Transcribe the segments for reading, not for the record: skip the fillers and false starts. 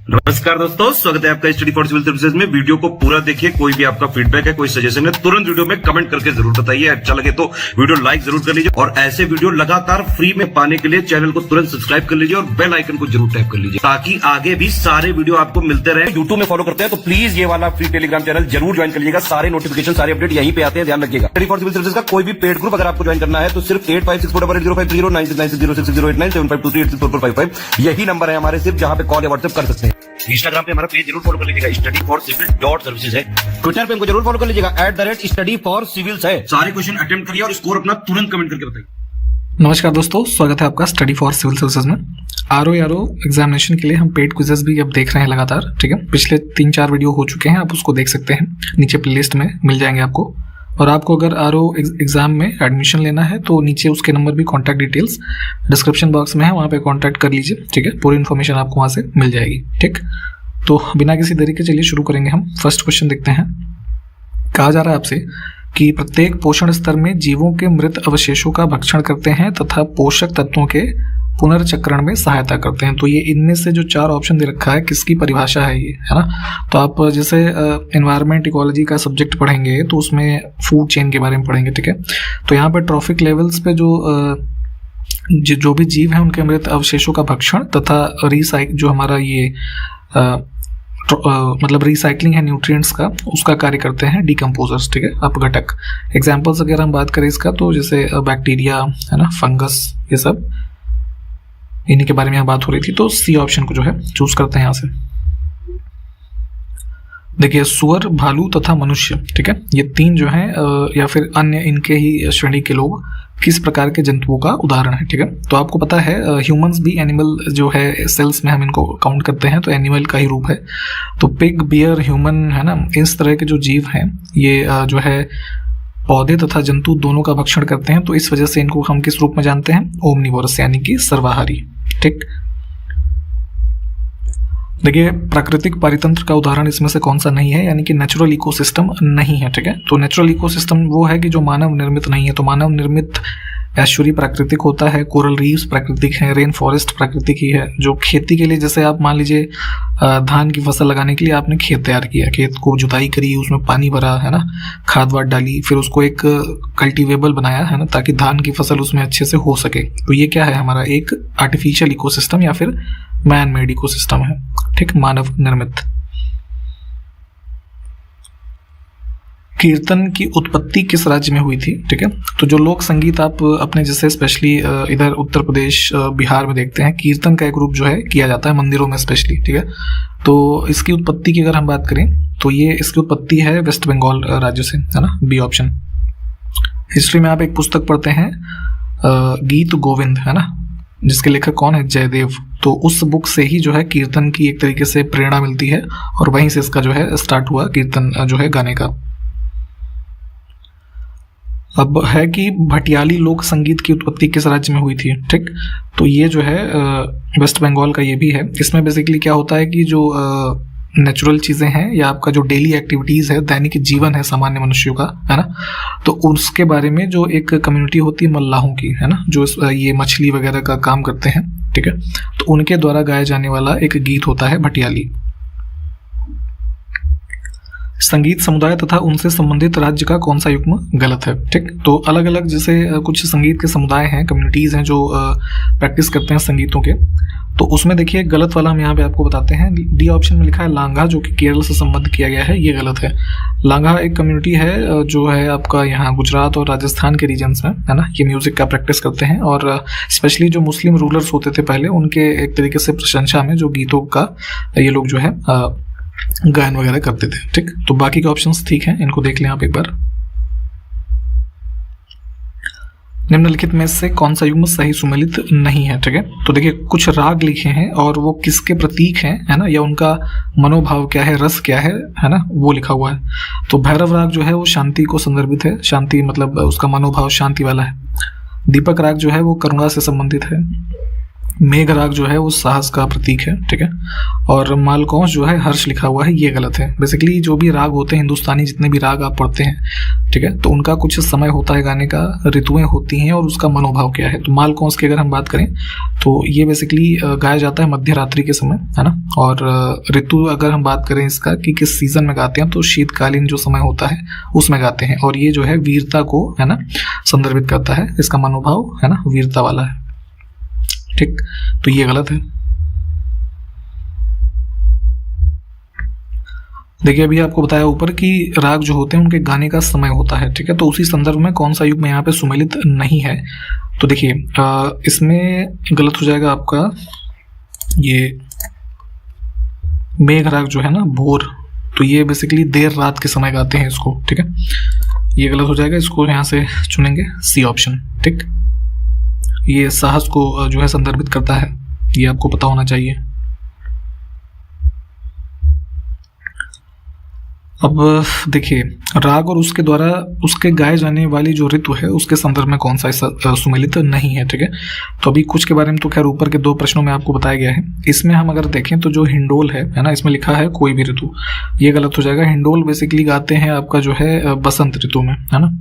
नमस्कार दोस्तों, स्वागत है आपका स्टडी फॉर सिविल सर्विसेज में। वीडियो को पूरा देखिए। कोई भी आपका फीडबैक है, कोई सजेशन है, तुरंत वीडियो में कमेंट करके जरूर बताइए। अच्छा लगे तो वीडियो लाइक जरूर कर लीजिए और ऐसे वीडियो लगातार फ्री में पाने के लिए चैनल को तुरंत सब्सक्राइब कर लीजिए और बेल आइकन को जरूर टैप कर लीजिए ताकि आगे भी सारे वीडियो आपको मिलते रहे। यूट्यूब में फॉलो करते हैं तो प्लीज ये वाला फ्री टेलीग्राम चैनल जरूर ज्वाइन कर लीजिएगा। सारे नोटिफिकेशन, सारे अपडेट यहीं पे आते हैं, ध्यान रखिएगा। स्टडी फॉर सिविल सर्विसेज का कोई भी पेड ग्रुप अगर आपको ज्वाइन करना है तो सिर्फ 85648050969065386445 यही नंबर है हमारे, सिर्फ जहां पे कॉल या व्हाट्सएप कर सकते हैं। इंस्टाग्राम पे हमारा पेज जरूर फॉलो कर लीजिएगा, स्टडी फॉर सिविल .सर्विसेज है। ट्विटर पे हमको जरूर फॉलो कर लीजिएगा, @study for civils है। सारे क्वेश्चन अटेम्प्ट करिए और स्कोर अपना तुरंत कमेंट करके बताइए। नमस्कार दोस्तों, स्वागत है आपका स्टडी फॉर सिविल सर्विसेज में। आरओ एग्जामिनेशन के लिए हम पेड क्विजेस भी अब देख रहे हैं लगातार, ठीक है। पिछले 3-4 वीडियो हो चुके हैं, आप उसको देख सकते हैं, नीचे प्लेलिस्ट में मिल जाएंगे आपको। और आपको अगर आरओ एग्जाम में एडमिशन लेना है तो नीचे उसके नंबर भी, कॉन्टैक्ट डिटेल्स डिस्क्रिप्शन बॉक्स में है, वहाँ पे कॉन्टैक्ट कर लीजिए, ठीक है। पूरी इन्फॉर्मेशन आपको वहाँ से मिल जाएगी, ठीक। तो बिना किसी देरी के चलिए शुरू करेंगे हम। फर्स्ट क्वेश्चन देखते हैं। कहा जा रहा है आपसे कि प्रत्येक पोषण स्तर में जीवों के मृत अवशेषों का भक्षण करते हैं तथा पोषक तत्वों के पुनर्चक्रण में सहायता करते हैं। तो ये इनमें से जो 4 ऑप्शन दे रखा है, किसकी परिभाषा है ये, है ना। तो आप जैसे एनवायरमेंट इकोलॉजी का सब्जेक्ट पढ़ेंगे तो उसमें फूड चेन के बारे में पढ़ेंगे, ठीक है। तो यहाँ पर ट्रॉफिक लेवल्स पे जो भी जीव हैं उनके मृत अवशेषों का भक्षण तथा जो हमारा ये मतलब रिसाइकलिंग है न्यूट्रिएंट्स का, उसका कार्य करते हैं डिकम्पोजर्स, ठीक है, अपघटक। एग्जांपल्स अगर हम बात करें इसका तो जैसे बैक्टीरिया है ना, फंगस, ये सब इन्हीं के बारे में यहाँ बात हो रही थी। तो सी ऑप्शन को जो है चूज करते हैं यहाँ से। देखिए, सुअर, भालू तथा मनुष्य, ठीक है, ये 3 जो हैं या फिर अन्य इनके ही श्रेणी के लोग किस प्रकार के जंतुओं का उदाहरण है, ठीक है। तो आपको पता है ह्यूमंस भी एनिमल जो है, सेल्स में हम इनको काउंट करते हैं, तो एनिमल का ही रूप है। तो पिग, बियर, ह्यूमन, है ना, इस तरह के जो जीव हैं ये जो है पौधे तथा जंतु दोनों का भक्षण करते हैं। तो इस वजह से इनको हम किस रूप में जानते हैं, ओमनिवोरस, यानी कि सर्वाहारी, ठीक। देखिए, प्राकृतिक पारितंत्र का उदाहरण इसमें से कौन सा नहीं है, यानी कि नेचुरल इकोसिस्टम नहीं है, ठीक है। तो नेचुरल इकोसिस्टम वो है कि जो मानव निर्मित नहीं है। तो मानव निर्मित एस्चुरी प्राकृतिक होता है, कोरल रीफ्स प्राकृतिक है, रेन फॉरेस्ट प्राकृतिक ही है। जो खेती के लिए, जैसे आप मान लीजिए धान की फसल लगाने के लिए आपने खेत तैयार किया, खेत को जुताई करी, उसमें पानी भरा, है ना, खाद वाद डाली, फिर उसको एक कल्टीवेबल बनाया, है ना, ताकि धान की फसल उसमें अच्छे से हो सके। तो ये क्या है, हमारा एक आर्टिफिशियल इकोसिस्टम या फिर मैन मेड इकोसिस्टम है, ठीक, मानव निर्मित। कीर्तन की उत्पत्ति किस राज्य में हुई थी, ठीक है। तो जो लोक संगीत आप अपने जैसे स्पेशली इधर उत्तर प्रदेश, बिहार में देखते हैं, कीर्तन का एक रूप जो है किया जाता है मंदिरों में स्पेशली, ठीक है। तो इसकी उत्पत्ति की अगर हम बात करें तो ये इसकी उत्पत्ति है वेस्ट बंगाल राज्य से, है ना, बी ऑप्शन। हिस्ट्री में आप एक पुस्तक पढ़ते हैं गीत गोविंद, है ना, जिसके लेखक कौन है, जयदेव। तो उस बुक से ही जो है कीर्तन की एक तरीके से प्रेरणा मिलती है और वहीं से इसका जो है स्टार्ट हुआ कीर्तन जो है गाने का। अब है कि भटियाली लोक संगीत की उत्पत्ति किस राज्य में हुई थी, ठीक। तो ये जो है वेस्ट बंगाल का ये भी है। इसमें बेसिकली क्या होता है कि जो नेचुरल चीज़ें हैं या आपका जो डेली एक्टिविटीज़ है, दैनिक जीवन है सामान्य मनुष्यों का, है ना, तो उसके बारे में जो एक कम्युनिटी होती है मल्लाहों की, है ना, जो ये मछली वगैरह का काम करते हैं, ठीक है, तो उनके द्वारा गाया जाने वाला एक गीत होता है भटियाली। संगीत समुदाय तथा उनसे संबंधित राज्य का कौन सा युग्म गलत है, ठीक। तो अलग अलग जैसे कुछ संगीत के समुदाय हैं, कम्युनिटीज़ हैं जो प्रैक्टिस करते हैं संगीतों के। तो उसमें देखिए गलत वाला हम यहाँ पे आपको बताते हैं। डी ऑप्शन में लिखा है लांघा, जो कि केरल से संबद्ध किया गया है, ये गलत है। लांघा एक कम्युनिटी है जो है आपका यहाँ गुजरात और राजस्थान के रीजन्स में, है ना, ये म्यूजिक का प्रैक्टिस करते हैं। और स्पेशली जो मुस्लिम रूलर्स होते थे पहले, उनके एक तरीके से प्रशंसा में जो गीतों का ये लोग जो है गायन वगैरह करते थे, ठीक। तो बाकी के ऑप्शंस ठीक हैं, इनको देख लें आप एक बार। निम्नलिखित में से कौन सा युग्म सही सुमेलित नहीं है, ठीक है। तो देखिए, कुछ राग लिखे हैं और वो किसके प्रतीक हैं, है ना, या उनका मनोभाव क्या है, रस क्या है ना, वो लिखा हुआ है। तो भैरव राग जो है वो शांति को संदर्भित है, शांति मतलब उसका मनोभाव शांति वाला है। दीपक राग जो है वो करुणा से संबंधित है। मेघ राग जो है वो साहस का प्रतीक है, ठीक है। और मालकौंस जो है हर्ष लिखा हुआ है, ये गलत है। बेसिकली जो भी राग होते हैं हिंदुस्तानी, जितने भी राग आप पढ़ते हैं, ठीक है, तो उनका कुछ समय होता है गाने का, ऋतुएं होती हैं और उसका मनोभाव क्या है। तो मालकौंस की अगर हम बात करें तो ये बेसिकली गाया जाता है मध्य रात्रि के समय, है ना। और ऋतु अगर हम बात करें इसका कि किस सीजन में गाते हैं, तो शीतकालीन जो समय होता है उसमें गाते हैं। और ये जो है वीरता को, है ना, संदर्भित करता है, इसका मनोभाव, है ना, वीरता वाला है। ठीक, तो ये गलत है। देखिए अभी आपको बताया ऊपर कि राग जो होते हैं उनके गाने का समय होता है, ठीक है, तो उसी संदर्भ में कौन सा युग्म यहाँ पे सुमेलित नहीं है। तो देखिए इसमें गलत हो जाएगा आपका ये मेघ राग जो है ना, भोर, तो ये बेसिकली देर रात के समय गाते हैं इसको, ठीक है, ये गलत हो जाएगा। इसको यहाँ से चुनेंगे सी ऑप्शन। ठीक, ये साहस को जो है संदर्भित करता है, ये आपको पता होना चाहिए। अब देखिए राग और उसके द्वारा उसके गाए जाने वाली जो ऋतु है उसके संदर्भ में कौन सा सुमेलित नहीं है, ठीक है। तो अभी कुछ के बारे में तो खैर ऊपर के 2 प्रश्नों में आपको बताया गया है। इसमें हम अगर देखें तो जो हिंडोल है ना, इसमें लिखा है कोई भी ऋतु, ये गलत हो जाएगा। हिंडोल बेसिकली गाते हैं आपका जो है बसंत ऋतु में, है ना।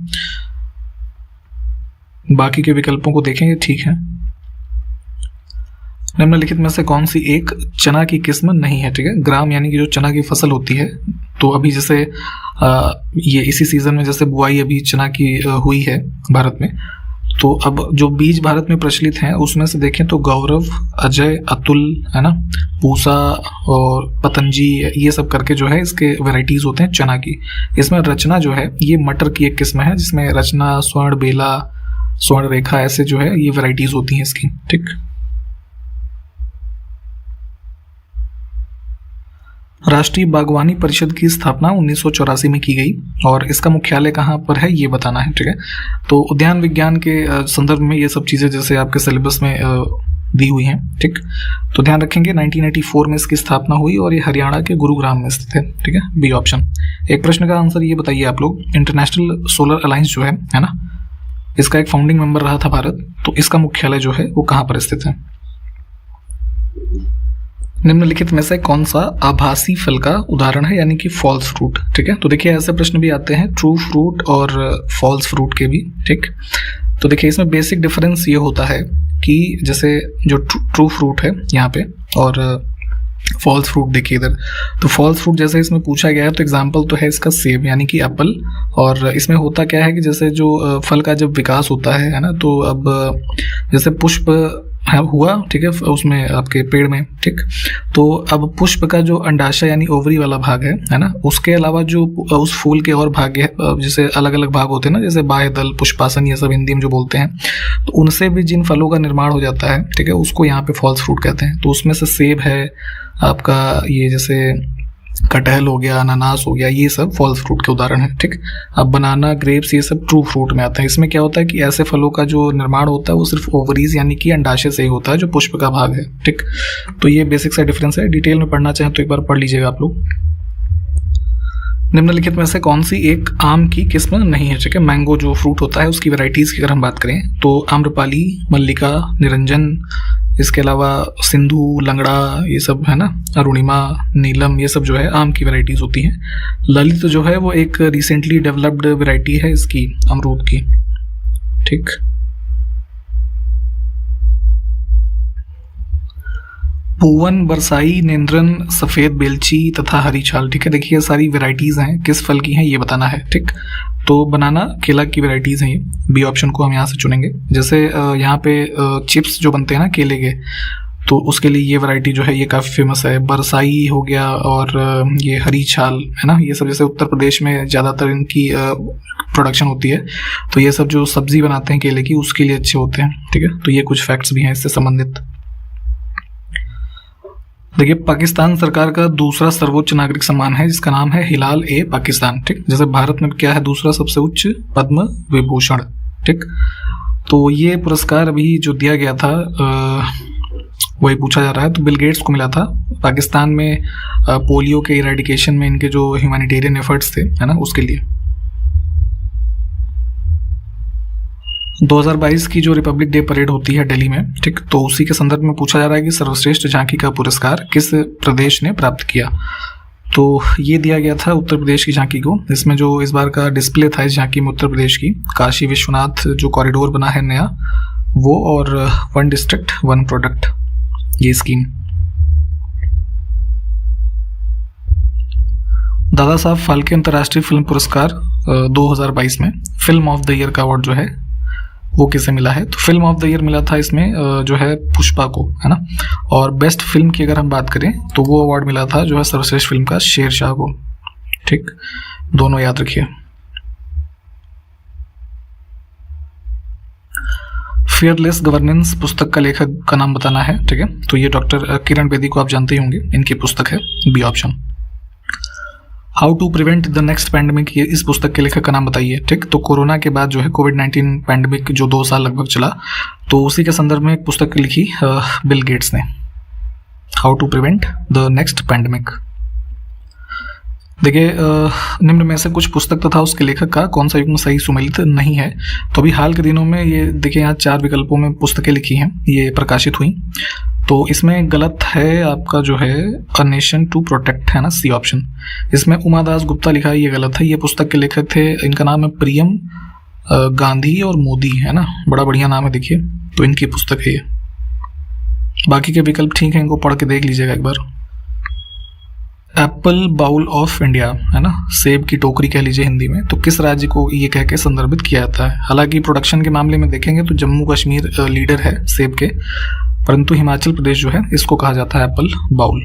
बाकी के विकल्पों को देखेंगे, ठीक है। निम्नलिखित में से कौन सी एक चना की किस्म नहीं है, ठीक है। ग्राम यानी कि जो चना की फसल होती है, तो अभी जैसे ये इसी सीजन में जैसे बुआई अभी चना की हुई है भारत में, तो अब जो बीज भारत में प्रचलित हैं उसमें से देखें तो गौरव, अजय, अतुल, है ना, पूसा और पतंजी, ये सब करके जो है इसके वैरायटीज होते हैं चना की। इसमें रचना जो है ये मटर की एक किस्म है, जिसमें रचना, स्वर्ण बेला, स्वर्ण रेखा, ऐसे जो है ये वैरायटीज होती हैं इसकी। ठीक, राष्ट्रीय बागवानी परिषद की स्थापना 1984 में की गई और इसका मुख्यालय कहाँ पर है ये बताना है, ठीक है। तो उद्यान विज्ञान के संदर्भ में ये सब चीज़ें जैसे आपके सिलेबस में दी हुई हैं, ठीक। तो ध्यान रखेंगे 1984 में इसकी स्थापना हुई और ये हरियाणा के गुरुग्राम में स्थित है, ठीक है, बी ऑप्शन। एक प्रश्न का आंसर ये बताइए आप लोग, इंटरनेशनल सोलर अलायंस जो है ना, इसका एक फाउंडिंग मेंबर रहा था भारत, तो इसका मुख्यालय जो है वो कहाँ पर स्थित है। निम्नलिखित में से कौन सा आभासी फल का उदाहरण है, यानी कि फॉल्स फ्रूट, ठीक है। तो देखिए ऐसे प्रश्न भी आते हैं ट्रू फ्रूट और फॉल्स फ्रूट के भी, ठीक। तो देखिए इसमें बेसिक डिफरेंस ये होता है कि जैसे जो ट्रू फ्रूट है यहाँ पे और फॉल्स फ्रूट, देखिए इधर, तो फॉल्स फ्रूट जैसे इसमें पूछा गया है तो एग्जांपल तो है इसका सेब यानी कि एप्पल। और इसमें होता क्या है कि जैसे जो फल का जब विकास होता है ना, तो अब जैसे पुष्प हुआ, ठीक है, उसमें आपके पेड़ में, ठीक। तो अब पुष्प का जो अंडाशय यानी ओवरी वाला भाग है ना, उसके अलावा जो उस फूल के और भाग है, जैसे अलग अलग भाग होते हैं ना, जैसे बाह्य दल, पुष्पासन, ये सब हिंदी में जो बोलते हैं, तो उनसे भी जिन फलों का निर्माण हो जाता है, ठीक है, उसको यहाँ पे फॉल्स फ्रूट कहते हैं। तो उसमें से सेब है आपका, ये जैसे कटहल हो गया, अनानास हो गया, ये सब फॉल्स फ्रूट के उदाहरण है, ठीक। अब बनाना, ग्रेप्स, ये सब ट्रू फ्रूट में आते हैं। इसमें क्या होता है कि ऐसे फलों का जो निर्माण होता है वो सिर्फ ओवरीज यानी कि अंडाशय से ही होता है, जो पुष्प का भाग है, ठीक। तो ये बेसिक सा डिफरेंस है। डिटेल में पढ़ना चाहें तो एक बार पढ़ लीजिएगा आप लोग। निम्नलिखित में से कौन सी एक आम की किस्म नहीं है, ठीक है। मैंगो जो फ्रूट होता है उसकी वैरायटीज की अगर हम बात करें तो आम्रपाली, मल्लिका, निरंजन, इसके अलावा सिंधु, लंगड़ा, ये सब है ना, अरुणिमा, नीलम, ये सब जो है आम की वैरायटीज होती हैं। ललित जो है वो एक रिसेंटली डेवलप्ड वैरायटी है इसकी, अमरूद की, ठीक। पूवन, बरसाई, नेंद्रन, सफेद बेलची तथा हरी छाल, ठीक है। देखिए ये सारी वैरायटीज हैं, किस फल की हैं ये बताना है, ठीक। तो बनाना, केला की वैरायटीज हैं ये, बी ऑप्शन को हम यहाँ से चुनेंगे। जैसे यहाँ पे चिप्स जो बनते हैं ना केले के, तो उसके लिए ये वैरायटी जो है ये काफ़ी फेमस है। बरसाई हो गया और ये हरी छाल है ना, ये सब जैसे उत्तर प्रदेश में ज़्यादातर इनकी प्रोडक्शन होती है, तो ये सब जो सब्जी बनाते हैं केले की उसके लिए अच्छे होते हैं, ठीक है। तो ये कुछ फैक्ट्स भी हैं इससे संबंधित। देखिए पाकिस्तान सरकार का दूसरा सर्वोच्च नागरिक सम्मान है जिसका नाम है हिलाल ए पाकिस्तान, ठीक। जैसे भारत में क्या है दूसरा सबसे उच्च, पद्म विभूषण, ठीक। तो ये पुरस्कार अभी जो दिया गया था वही पूछा जा रहा है, तो बिल गेट्स को मिला था। पाकिस्तान में पोलियो के इरेडिकेशन में इनके जो ह्यूमैनिटेरियन एफर्ट्स थे, है ना, उसके लिए। 2022 की जो रिपब्लिक डे परेड होती है दिल्ली में, ठीक, तो उसी के संदर्भ में पूछा जा रहा है कि सर्वश्रेष्ठ झांकी का पुरस्कार किस प्रदेश ने प्राप्त किया। तो ये दिया गया था उत्तर प्रदेश की झांकी को। इसमें जो इस बार का डिस्प्ले था इस झांकी में उत्तर प्रदेश की, काशी विश्वनाथ जो कॉरिडोर बना है नया वो, और 1 डिस्ट्रिक्ट 1 प्रोडक्ट ये स्कीम। दादा साहब फाल्के अंतर्राष्ट्रीय फिल्म पुरस्कार 2022 में फिल्म ऑफ द ईयर का अवार्ड जो है वो किसे मिला है? तो फिल्म ऑफ द ईयर मिला था इसमें जो है पुष्पा को, है ना। और बेस्ट फिल्म की अगर हम बात करें तो वो अवार्ड मिला था जो है सर्वश्रेष्ठ फिल्म का शेरशाह को। ठीक, दोनों याद रखिए। फियरलेस गवर्नेंस पुस्तक का लेखक का नाम बताना है। ठीक है, तो ये डॉक्टर किरण बेदी को आप जानते ही होंगे, इनकी पुस्तक है, B option. How to prevent the next pandemic, ये इस पुस्तक के लेखक का नाम बताइए। ठीक, तो कोरोना के बाद जो है कोविड-19 पैंडेमिक जो 2 साल लगभग चला, तो उसी के संदर्भ में एक पुस्तक लिखी बिल गेट्स ने, how to prevent the next pandemic. देखिए निम्न में से कुछ पुस्तक तथा उसके लेखक का कौन सा युग्म सही सुमेलित नहीं है। तो अभी हाल के दिनों में ये देखिए यहाँ 4 विकल्पों में पुस्तकें लिखी हैं, ये प्रकाशित हुई। तो इसमें गलत है आपका जो है अ नेशन टू प्रोटेक्ट, है ना, सी ऑप्शन। इसमें उमा दास गुप्ता लिखा है, ये गलत है। ये पुस्तक के लेखक थे, इनका नाम है प्रियम गांधी और मोदी, है ना, बड़ा बढ़िया नाम है देखिए। तो इनकी पुस्तक है ये। बाकी के विकल्प ठीक है, इनको पढ़ के देख लीजिएगा एक बार। एप्पल बाउल ऑफ इंडिया, है ना, सेब की टोकरी कह लीजिए हिंदी में, तो किस राज्य को ये कह के संदर्भित किया जाता है? हालांकि प्रोडक्शन के मामले में देखेंगे तो जम्मू कश्मीर लीडर है सेब के, परंतु हिमाचल प्रदेश जो है इसको कहा जाता है एप्पल बाउल।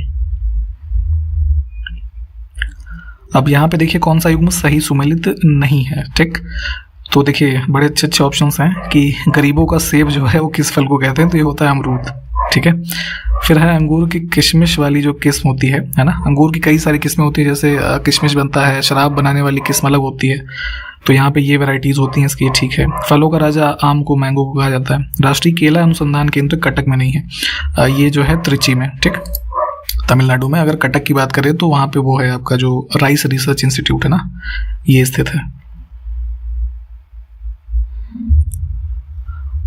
अब यहाँ पे देखिए कौन सा युग्म सही सुमेलित नहीं है। ठीक, तो देखिए बड़े अच्छे अच्छे ऑप्शंस हैं कि गरीबों का सेब जो है वो किस फल को कहते हैं, तो ये होता है अमरूद। ठीक है, फिर है अंगूर की किशमिश वाली जो किस्म होती है ना, अंगूर की कई सारी किस्में होती है, जैसे किशमिश बनता है, शराब बनाने वाली किस्म अलग होती है, तो यहाँ पे ये वैरायटीज होती हैं इसकी। ठीक है, फलों का राजा आम को मैंगो को कहा जाता है। राष्ट्रीय केला अनुसंधान केंद्र कटक में नहीं है, ये जो है त्रिची में, ठीक, तमिलनाडु में। अगर कटक की बात करें तो वहाँ पे वो है आपका जो राइस रिसर्च इंस्टीट्यूट है ना, ये स्थित है।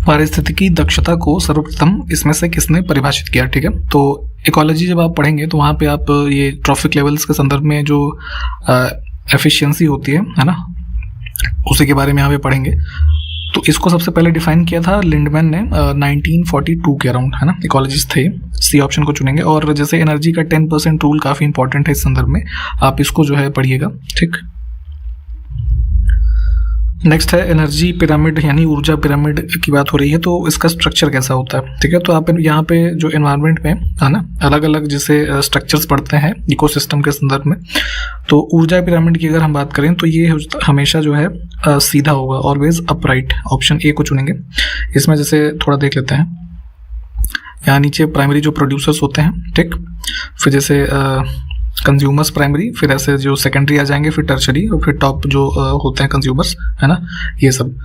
पारिस्थितिकी दक्षता को सर्वप्रथम इसमें से किसने परिभाषित किया? ठीक है, तो इकोलॉजी जब आप पढ़ेंगे तो वहाँ पे आप ये ट्रॉफिक लेवल्स के संदर्भ में जो एफिशिएंसी होती है ना, उसी के बारे में यहाँ पे पढ़ेंगे। तो इसको सबसे पहले डिफाइन किया था लिंडमैन ने 1942 के अराउंड, है ना, इकोलॉजिस्ट थे। सी ऑप्शन को चुनेंगे। और जैसे एनर्जी का 10% रूल काफ़ी इंपॉर्टेंट है इस संदर्भ में, आप इसको जो है पढ़िएगा। ठीक, नेक्स्ट है एनर्जी पिरामिड, यानी ऊर्जा पिरामिड की बात हो रही है, तो इसका स्ट्रक्चर कैसा होता है? ठीक है, तो आप यहाँ पे जो एनवायरनमेंट में है ना अलग अलग जैसे स्ट्रक्चर्स पढ़ते हैं इकोसिस्टम के संदर्भ में, तो ऊर्जा पिरामिड की अगर हम बात करें तो ये हमेशा जो है सीधा होगा, ऑलवेज अपराइट। ऑप्शन ए को चुनेंगे। इसमें जैसे थोड़ा देख लेते हैं, यहाँ नीचे प्राइमरी जो प्रोड्यूसर्स होते हैं, ठीक, फिर जैसे कंज्यूमर्स प्राइमरी, फिर ऐसे जो सेकेंडरी आ जाएंगे, फिर टर्शरी, और फिर टॉप जो होते हैं कंज्यूमर्स, है ना, ये सब।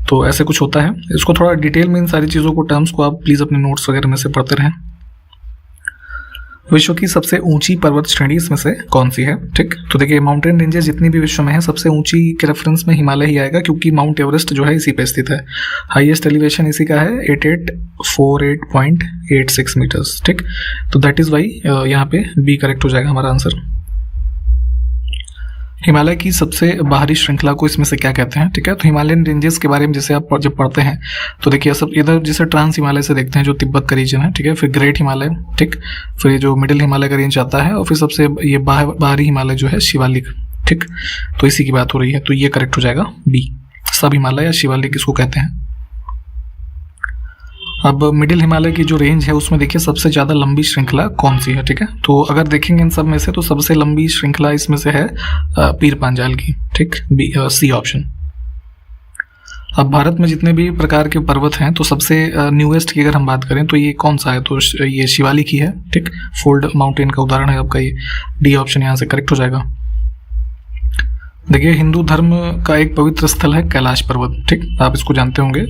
तो ऐसे कुछ होता है। इसको थोड़ा डिटेल में इन सारी चीज़ों को, टर्म्स को आप प्लीज़ अपने नोट्स वगैरह में से पढ़ते रहें। विश्व की सबसे ऊंची पर्वत श्रेणी इसमें से कौन सी है? ठीक, तो देखिए माउंटेन रेंजेस जितनी भी विश्व में है, सबसे ऊंची के रेफरेंस में हिमालय ही आएगा, क्योंकि माउंट एवरेस्ट जो है इसी पे स्थित है। हाईएस्ट एलिवेशन इसी का है 8848.86 मीटर्स। ठीक, तो दैट इज वाई यहाँ पे बी करेक्ट हो जाएगा हमारा आंसर। हिमालय की सबसे बाहरी श्रृंखला को इसमें से क्या कहते हैं? ठीक है, तो हिमालयन रेंजेस के बारे में जैसे आप जब पढ़ते हैं तो देखिए सब इधर जैसे ट्रांस हिमालय से देखते हैं जो तिब्बत का रीजन है, ठीक है, फिर ग्रेट हिमालय, ठीक, फिर ये जो मिडिल हिमालय का रेंज आता है, और फिर सबसे ये बाहरी हिमालय जो है शिवालिक। ठीक, तो इसी की बात हो रही है, तो ये करेक्ट हो जाएगा बी, सब हिमालय या शिवालिक इसको कहते हैं। अब मिडिल हिमालय की जो रेंज है उसमें देखिए सबसे ज़्यादा लंबी श्रृंखला कौन सी है? ठीक है, तो अगर देखेंगे इन सब में से तो सबसे लंबी श्रृंखला इसमें से है पीर पांजाल की। ठीक, बी, सी ऑप्शन। अब भारत में जितने भी प्रकार के पर्वत हैं तो सबसे न्यूएस्ट की अगर हम बात करें तो ये कौन सा है? तो ये शिवालिक ही है। ठीक, फोल्ड माउंटेन का उदाहरण है आपका ये, डी ऑप्शन यहाँ से करेक्ट हो जाएगा। देखिए हिंदू धर्म का एक पवित्र स्थल है कैलाश पर्वत। ठीक, आप इसको जानते होंगे,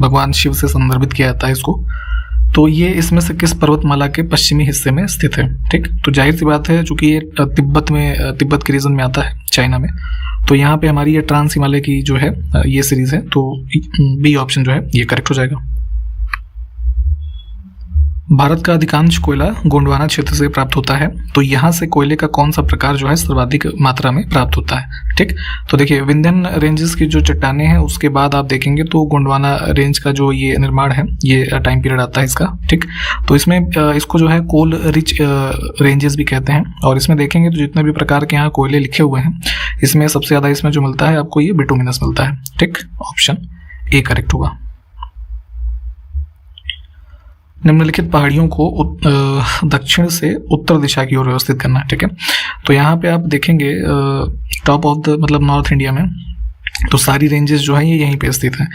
भगवान शिव से संदर्भित किया जाता है इसको। तो ये इसमें से किस पर्वतमाला के पश्चिमी हिस्से में स्थित है? ठीक, तो जाहिर सी बात है चूंकि ये तिब्बत के रीजन में आता है, चाइना में, तो यहाँ पे हमारी ये ट्रांस हिमालय की जो है ये सीरीज है, तो बी ऑप्शन जो है ये करेक्ट हो जाएगा। भारत का अधिकांश कोयला गोंडवाना क्षेत्र से प्राप्त होता है, तो यहाँ से कोयले का कौन सा प्रकार जो है सर्वाधिक मात्रा में प्राप्त होता है। ठीक, तो देखिए विंध्यन रेंजेस की जो चट्टानें हैं उसके बाद आप देखेंगे तो गोंडवाना रेंज का जो ये निर्माण है ये टाइम पीरियड आता है इसका। ठीक, तो इसमें इसको जो है कोल रिच रेंजेस भी कहते हैं, और इसमें देखेंगे तो जितने भी प्रकार के यहाँ कोयले लिखे हुए हैं इसमें सबसे ज़्यादा इसमें जो मिलता है आपको ये बिटुमिनस मिलता है। ठीक, ऑप्शन ए करेक्ट होगा। निम्नलिखित पहाड़ियों को दक्षिण से उत्तर दिशा की ओर व्यवस्थित करना है। ठीक है, तो यहाँ पे आप देखेंगे टॉप ऑफ द मतलब नॉर्थ इंडिया में तो सारी रेंजेस जो है ये यहीं पे स्थित हैं।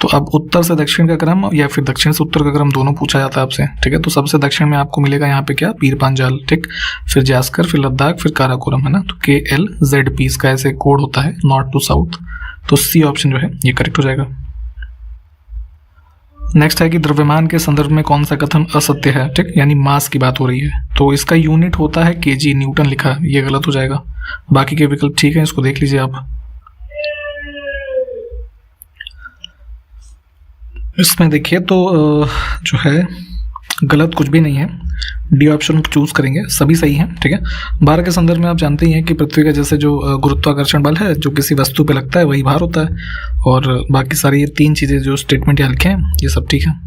तो अब उत्तर से दक्षिण का क्रम या फिर दक्षिण से उत्तर का क्रम दोनों पूछा जाता है आपसे। ठीक है, तो सबसे दक्षिण में आपको मिलेगा यहाँ पे क्या, पीर पांजाल। ठीक, फिर जास्कर, फिर लद्दाख, फिर काराकोरम, है ना। तो KLZP इसका ऐसे कोड होता है नॉर्थ टू साउथ। तो सी ऑप्शन जो है ये करेक्ट हो जाएगा। नेक्स्ट है कि द्रव्यमान के संदर्भ में कौन सा कथन असत्य है। ठीक, यानी मास की बात हो रही है तो इसका यूनिट होता है kg, न्यूटन लिखा है, ये गलत हो जाएगा। बाकी के विकल्प ठीक है, इसको देख लीजिए आप। इसमें देखिए तो जो है गलत कुछ भी नहीं है, डी ऑप्शन चूज करेंगे, सभी सही हैं। ठीक है, भार के संदर्भ में आप जानते ही हैं कि पृथ्वी का जैसे जो गुरुत्वाकर्षण बल है जो किसी वस्तु पे लगता है वही भार होता है, और बाकी सारी ये तीन चीजें जो स्टेटमेंट यहाँ लिखे हैं ये सब ठीक है।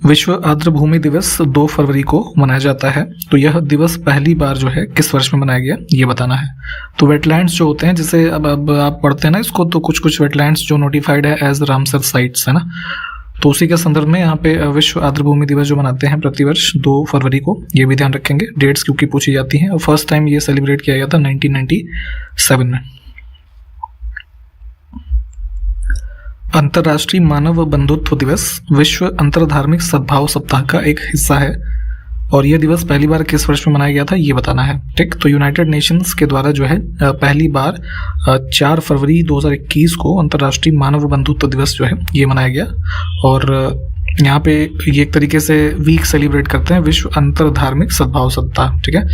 विश्व आर्द्र भूमि दिवस 2 फरवरी को मनाया जाता है, तो यह दिवस पहली बार जो है किस वर्ष में मनाया गया ये बताना है। तो वेटलैंड्स जो होते हैं जैसे अब आप पढ़ते हैं ना इसको, तो कुछ कुछ वेटलैंड्स जो नोटिफाइड है एज रामसर साइट्स, है ना। तो उसी के संदर्भ में यहाँ पे विश्व आर्द्र भूमि दिवस जो मनाते हैं प्रतिवर्ष 2 फरवरी को, ये भी ध्यान रखेंगे, डेट्स क्योंकि पूछी जाती हैं। और फर्स्ट टाइम ये सेलिब्रेट किया गया था 1997 में। अंतर्राष्ट्रीय मानव बंधुत्व दिवस विश्व अंतर्धार्मिक सद्भाव सप्ताह का एक हिस्सा है, और यह दिवस पहली बार किस वर्ष में मनाया गया था ये बताना है। ठीक, तो यूनाइटेड नेशंस के द्वारा जो है पहली बार 4 फरवरी 2021 को अंतर्राष्ट्रीय मानव बंधुत्व दिवस जो है ये मनाया गया, और यहाँ पे ये एक तरीके से वीक सेलिब्रेट करते हैं, विश्व अंतर्धार्मिक सद्भाव सप्ताह। ठीक है,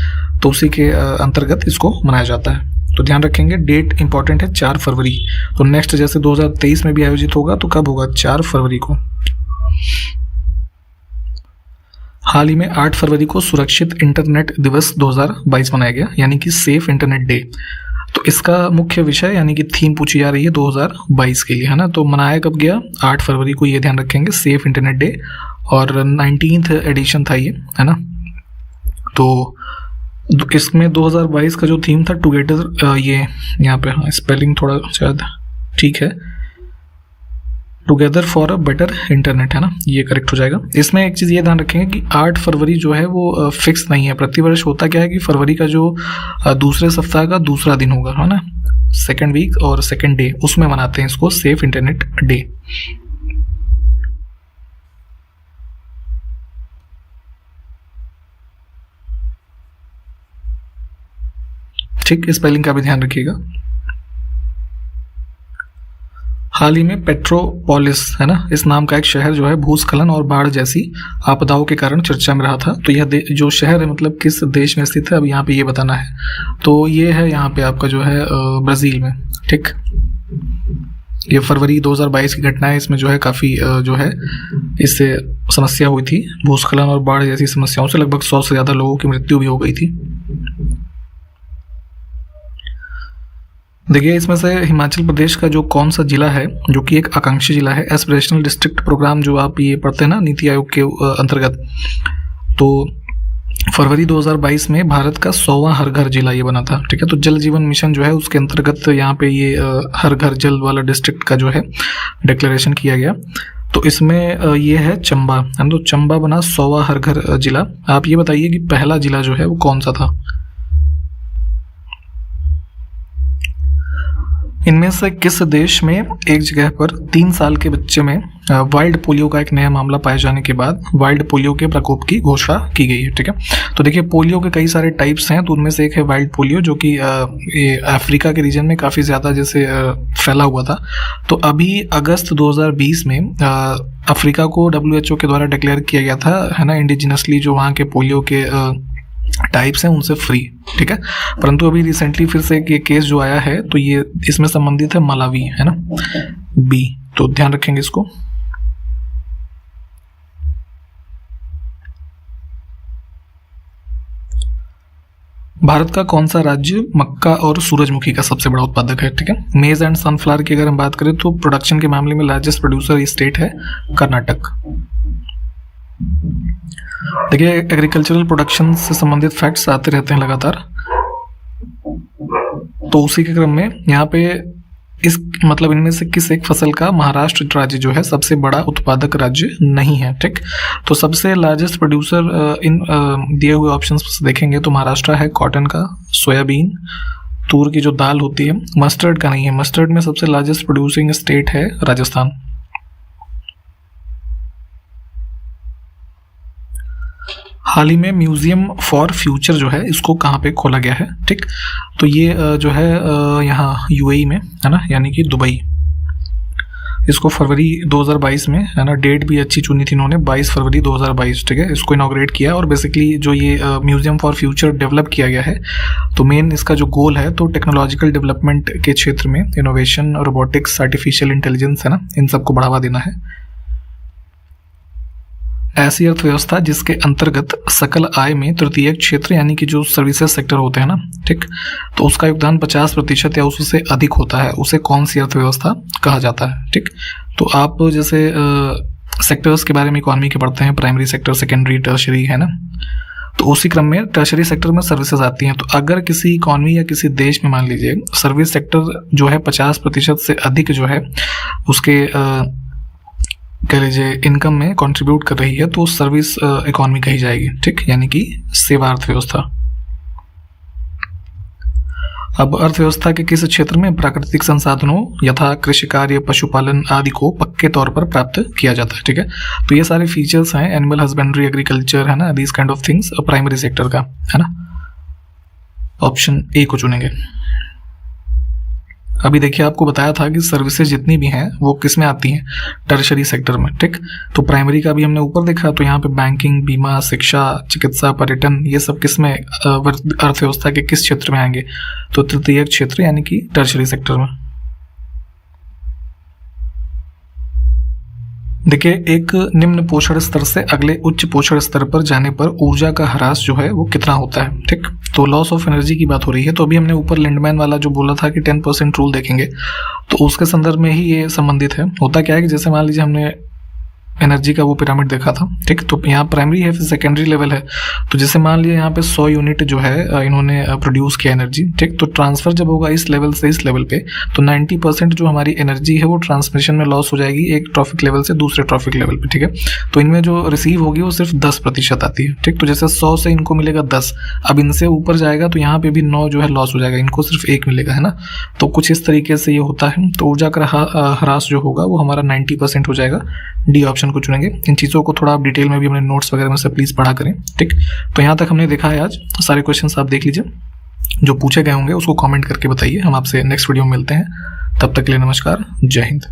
तो उसी के अंतर्गत इसको मनाया जाता है। तो ध्यान रखेंगे डेट इंपॉर्टेंट है 4 फरवरी। तो नेक्स्ट जैसे 2023 में भी आयोजित होगा तो कब होगा, 4 फरवरी को। हाल ही में 8 फरवरी को सुरक्षित इंटरनेट दिवस 2022 मनाया गया, यानी कि सेफ इंटरनेट डे। तो इसका मुख्य विषय यानी कि थीम पूछी जा रही है 2022 के लिए, है ना। तो मनाया कब गया, 8 फरवरी को, ये ध्यान रखेंगे, सेफ इंटरनेट डे, और 19th एडिशन था ये, है ना। तो इसमें 2022 का जो थीम था टुगेदर, ये यहाँ पे स्पेलिंग थोड़ा शायद ठीक है, together for a better internet, है ना, ये करेक्ट हो जाएगा। इसमें एक चीज़ ये ध्यान रखेंगे कि 8 फरवरी जो है वो फिक्स नहीं है, प्रतिवर्ष होता क्या है कि फरवरी का जो दूसरे सप्ताह का दूसरा दिन होगा, है ना, सेकेंड वीक और सेकेंड डे, उसमें मनाते हैं इसको सेफ इंटरनेट डे। ठीक, स्पेलिंग का भी ध्यान रखिएगा। हाल ही में पेट्रोपोलिस, है ना, इस नाम का एक शहर जो है भूस्खलन और बाढ़ जैसी आपदाओं के कारण चर्चा में रहा था। तो यह जो शहर है मतलब किस देश में स्थित है, अब यहाँ पे ये बताना है। तो ये है यहाँ पे आपका जो है ब्राज़ील में। ठीक, ये फरवरी 2022 की घटना है, इसमें जो है काफ़ी जो है इससे समस्या हुई थी, भूस्खलन और बाढ़ जैसी समस्याओं से लगभग 100 से ज़्यादा लोगों की मृत्यु भी हो गई थी। देखिए इसमें से हिमाचल प्रदेश का जो कौन सा जिला है जो कि एक आकांक्षी जिला है, एस्पिरेशनल डिस्ट्रिक्ट प्रोग्राम जो आप ये पढ़ते हैं ना नीति आयोग के अंतर्गत, तो फरवरी 2022 में भारत का 100वां हर घर जिला ये बना था। ठीक है, तो जल जीवन मिशन जो है उसके अंतर्गत यहाँ पे ये हर घर जल वाला डिस्ट्रिक्ट का जो है डिक्लेरेशन किया गया। तो इसमें ये है चंबा, है, तो चंबा बना 100वां हर घर जिला। आप ये बताइए कि पहला जिला जो है वो कौन सा था। इनमें से किस देश में एक जगह पर 3 साल के बच्चे में वाइल्ड पोलियो का एक नया मामला पाए जाने के बाद वाइल्ड पोलियो के प्रकोप की घोषणा की गई है। ठीक है, तो देखिए पोलियो के कई सारे टाइप्स हैं, तो उनमें से एक है वाइल्ड पोलियो जो कि ये अफ्रीका के रीजन में काफ़ी ज़्यादा जैसे फैला हुआ था। तो अभी अगस्त 2020 में अफ्रीका को WHO के द्वारा डिक्लेयर किया गया था, है ना, इंडिजिनसली जो वहाँ के पोलियो के टाइप्स हैं उनसे फ्री। ठीक है, परंतु अभी रिसेंटली फिर से ये केस जो आया है तो ये इसमें संबंधित है मलावी, है ना, बी। तो ध्यान रखेंगे इसको। भारत का कौन सा राज्य मक्का और सूरजमुखी का सबसे बड़ा उत्पादक है? ठीक है, मेज एंड सनफ्लावर की अगर हम बात करें तो प्रोडक्शन के मामले में लार्जेस्ट प्रोड्यूसर स्टेट है कर्नाटक। देखिए, एग्रीकल्चरल प्रोडक्शन से संबंधित फैक्ट्स आते रहते हैं लगातार, तो उसी के क्रम में यहाँ पे इस मतलब इनमें से किस एक फसल का महाराष्ट्र राज्य जो है सबसे बड़ा उत्पादक राज्य नहीं है। ठीक, तो सबसे लार्जेस्ट प्रोड्यूसर इन दिए हुए ऑप्शंस से देखेंगे तो महाराष्ट्र है कॉटन का, सोयाबीन, तूर की जो दाल होती है, मस्टर्ड का नहीं है। मस्टर्ड में सबसे लार्जेस्ट प्रोड्यूसिंग स्टेट है राजस्थान। हाल ही में म्यूजियम फॉर फ्यूचर जो है इसको कहाँ पे खोला गया है? ठीक, तो ये जो है यहाँ यूएई में है ना, यानी कि दुबई। इसको फरवरी 2022 में है ना, डेट भी अच्छी चुनी थी इन्होंने, 22 फरवरी 2022। ठीक है, इसको इनॉग्रेट किया और बेसिकली जो ये म्यूजियम फॉर फ्यूचर डेवलप किया गया है, तो मेन इसका जो गोल है तो टेक्नोलॉजिकल डेवलपमेंट के क्षेत्र में इनोवेशन, रोबोटिक्स, आर्टिफिशियल इंटेलिजेंस है ना, इन सबको बढ़ावा देना है। ऐसी अर्थव्यवस्था जिसके अंतर्गत सकल आय में तृतीयक क्षेत्र यानी कि जो सर्विसेज सेक्टर होते हैं ना, ठीक, तो उसका योगदान 50% या उससे अधिक होता है, उसे कौन सी अर्थव्यवस्था कहा जाता है? ठीक, तो आप जैसे सेक्टर्स के बारे में इकोनॉमी के पढ़ते हैं, प्राइमरी सेक्टर, सेकेंडरी, टर्शरी, है ना, तो उसी क्रम में टर्शरी सेक्टर में सर्विसेज आती हैं। तो अगर किसी इकोनॉमी या किसी देश में मान लीजिए सर्विस सेक्टर जो है 50% से अधिक जो है उसके कह लीजिए इनकम में कंट्रीब्यूट कर रही है, तो सर्विस इकोनॉमी कही जाएगी। ठीक, यानी कि सेवा अर्थव्यवस्था। अब अर्थव्यवस्था के किस क्षेत्र में प्राकृतिक संसाधनों यथा कृषि कार्य, पशुपालन आदि को पक्के तौर पर प्राप्त किया जाता है? ठीक है, तो ये सारे फीचर्स हैं एनिमल हस्बेंड्री, एग्रीकल्चर, है ना, these kind of things primary sector का, है ना। ऑप्शन ए को चुनेंगे। अभी देखिए, आपको बताया था कि सर्विसेज जितनी भी हैं वो किस में आती हैं? टर्शरी सेक्टर में। ठीक, तो प्राइमरी का भी हमने ऊपर देखा, तो यहाँ पे बैंकिंग, बीमा, शिक्षा, चिकित्सा, पर्यटन, ये सब किस में अर्थव्यवस्था के किस क्षेत्र में आएंगे? तो तृतीयक क्षेत्र यानी कि टर्शरी सेक्टर में। देखिए, एक निम्न पोषण स्तर से अगले उच्च पोषण स्तर पर जाने पर ऊर्जा का ह्रास जो है वो कितना होता है? ठीक, तो लॉस ऑफ एनर्जी की बात हो रही है। तो अभी हमने ऊपर लिंडमैन वाला जो बोला था कि 10% रूल देखेंगे, तो उसके संदर्भ में ही ये संबंधित है। होता क्या है कि जैसे मान लीजिए हमने एनर्जी का वो पिरामिड देखा था, ठीक, तो यहाँ प्राइमरी है, फिर सेकेंडरी लेवल है। तो जैसे मान लीजिए यहाँ पे 100 यूनिट जो है इन्होंने प्रोड्यूस किया एनर्जी, ठीक, तो ट्रांसफर जब होगा इस लेवल से इस लेवल पे, तो 90% जो हमारी एनर्जी है वो ट्रांसमिशन में लॉस हो जाएगी एक ट्रॉफिक लेवल से दूसरे ट्रॉफिक लेवल पे। ठीक है, तो इनमें जो रिसीव होगी वो सिर्फ 10% आती है। ठीक, तो जैसे 100 से इनको मिलेगा 10, अब इनसे ऊपर जाएगा तो यहाँ पे भी 9 जो है लॉस हो जाएगा, इनको सिर्फ 1 मिलेगा, है ना। तो कुछ इस तरीके से ये होता है। तो ऊर्जा का ह्रास जो होगा वो हमारा 90% हो जाएगा। डी ऑप्शन को चुनेंगे। इन चीज़ों को थोड़ा आप डिटेल में भी अपने नोट्स वगैरह में से प्लीज़ पढ़ा करें। ठीक, तो यहाँ तक हमने देखा है आज। सारे क्वेश्चंस आप देख लीजिए, जो पूछे गए होंगे उसको कमेंट करके बताइए। हम आपसे नेक्स्ट वीडियो में मिलते हैं, तब तक के लिए नमस्कार, जय हिंद।